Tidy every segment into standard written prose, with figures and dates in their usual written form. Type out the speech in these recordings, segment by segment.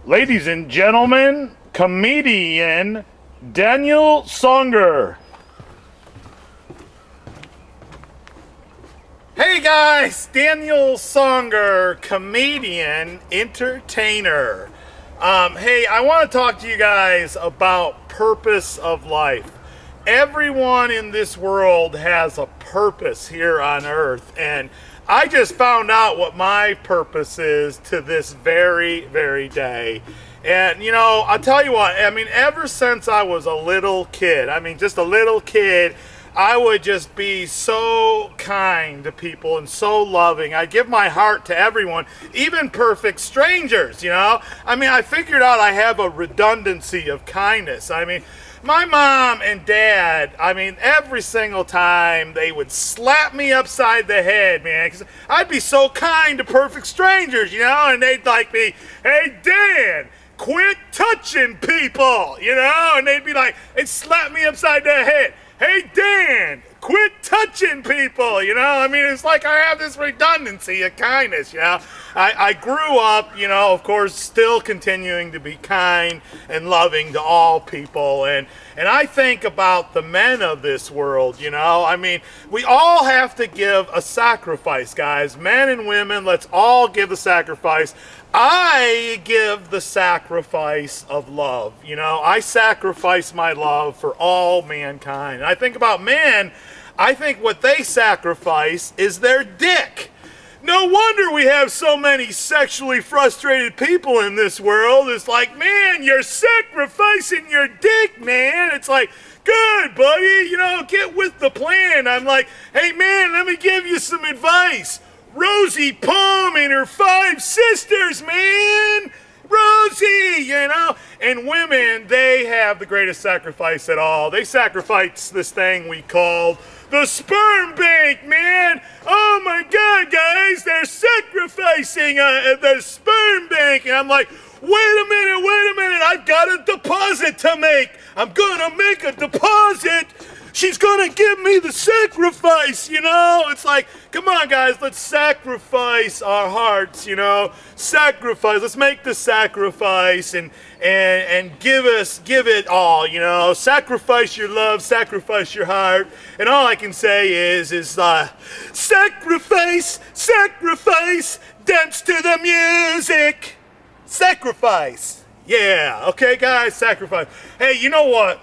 Ladies and gentlemen, comedian Daniel Songer. Hey guys, Daniel Songer, comedian, entertainer. Hey, I want to talk to you guys about purpose of life. Everyone in this world has a purpose here on earth, and I just found out what my purpose is to this very, very day. And, you know, I'll tell you what, I mean, ever since I was a little kid, just a little kid, I would just be so kind to people and so loving. I give my heart to everyone, even perfect strangers, you know? I figured out I have a redundancy of kindness. My mom and dad, every single time they would slap me upside the head, man, because I'd be so kind to perfect strangers, you know, and they'd like me, hey, Dan, quit touching people, you know, and they'd slap me upside the head. Hey, Dan, quit touching people, you know? It's like I have this redundancy of kindness, you know? I grew up, you know, of course, still continuing to be kind and loving to all people. And I think about the men of this world, you know? We all have to give a sacrifice, guys. Men and women, let's all give a sacrifice. I give the sacrifice of love. You know, I sacrifice my love for all mankind. And I think about men, I think what they sacrifice is their dick. No wonder we have so many sexually frustrated people in this world. It's like, man, you're sacrificing your dick, man. It's like, good, buddy, you know, get with the plan. I'm like, hey, man, let me give you some advice. Rosie Palm and her 5 sisters, man. Rosie, you know. And women, they have the greatest sacrifice at all. They sacrifice this thing we call the sperm bank, man. Oh my God, guys, they're sacrificing the sperm bank. And I'm like, wait a minute, I've got a deposit to make. I'm gonna make a deposit. She's gonna give me the sacrifice, you know? It's like, come on, guys, let's sacrifice our hearts, you know? Sacrifice, let's make the sacrifice and give it all, you know? Sacrifice your love, sacrifice your heart. And all I can say is sacrifice, dance to the music. Sacrifice. Yeah, okay, guys, sacrifice. Hey, you know what?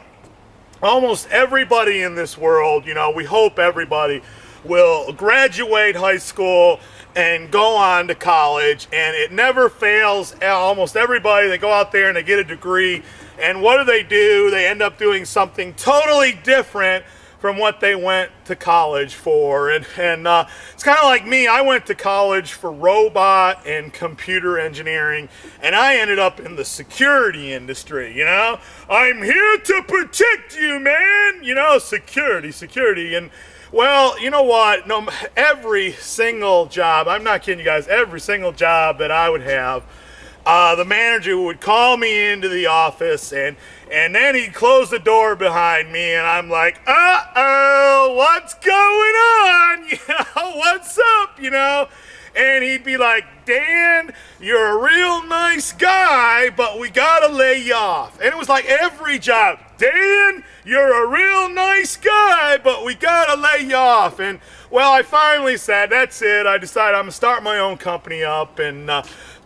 Almost everybody in this world, you know, we hope everybody will graduate high school and go on to college, and it never fails. Almost everybody, they go out there and they get a degree, and what do? They end up doing something totally different from what they went to college for. And it's kind of like me. I went to college for robot and computer engineering, and I ended up in the security industry, you know? I'm here to protect you, man! You know, security. And, well, you know what? No, every single job, I'm not kidding you guys, every single job that I would have, the manager would call me into the office, and then he'd close the door behind me, and I'm like, uh-oh, what's going on? You know, what's up, you know? And he'd be like, Dan, you're a real nice guy, but we gotta lay you off. And it was like every job, Dan, you're a real nice guy, but we gotta lay you off. And, well, I finally said, that's it. I decided I'm gonna start my own company up, and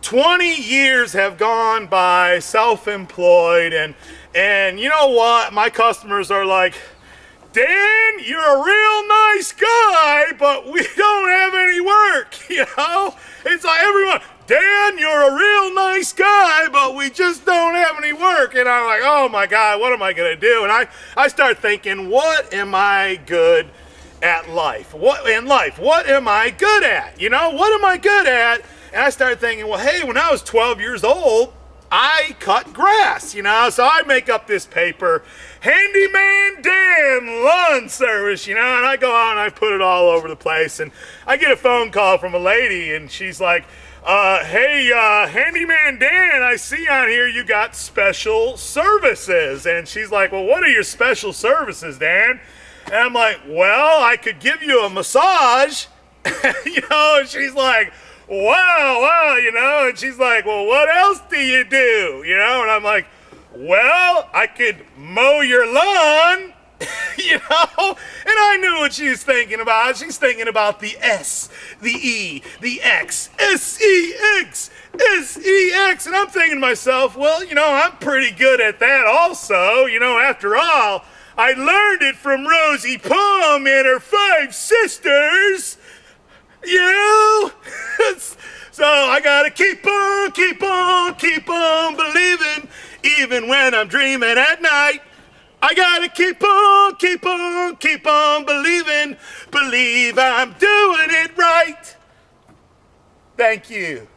20 years have gone by self-employed, and you know what? My customers are like, Dan, you're a real nice guy, but we don't have any work, you know? It's like everyone, Dan, you're a real nice guy, but we just don't have any work. And I'm like, oh my God, what am I gonna do? And I start thinking, what am I good at life? What am I good at? You know, what am I good at? And I started thinking, well, hey, when I was 12 years old, I cut grass, you know, so I make up this paper, Handyman Dan Lawn Service, you know, and I go out and I put it all over the place, and I get a phone call from a lady, and she's like, hey, Handyman Dan, I see on here you got special services. And she's like, well, what are your special services, Dan? And I'm like, well, I could give you a massage, you know, and she's like, wow, and she's like, well, what else do you do? And I'm like, well, I could mow your lawn, and I knew what she was thinking about. She's thinking about the S, the E, the X, S-E-X, S-E-X, and I'm thinking to myself, well, I'm pretty good at that also. After all, I learned it from Rosie Palm and her 5 sisters. So I gotta keep on believing, even when I'm dreaming at night. I gotta keep on believing, believe I'm doing it right. Thank you.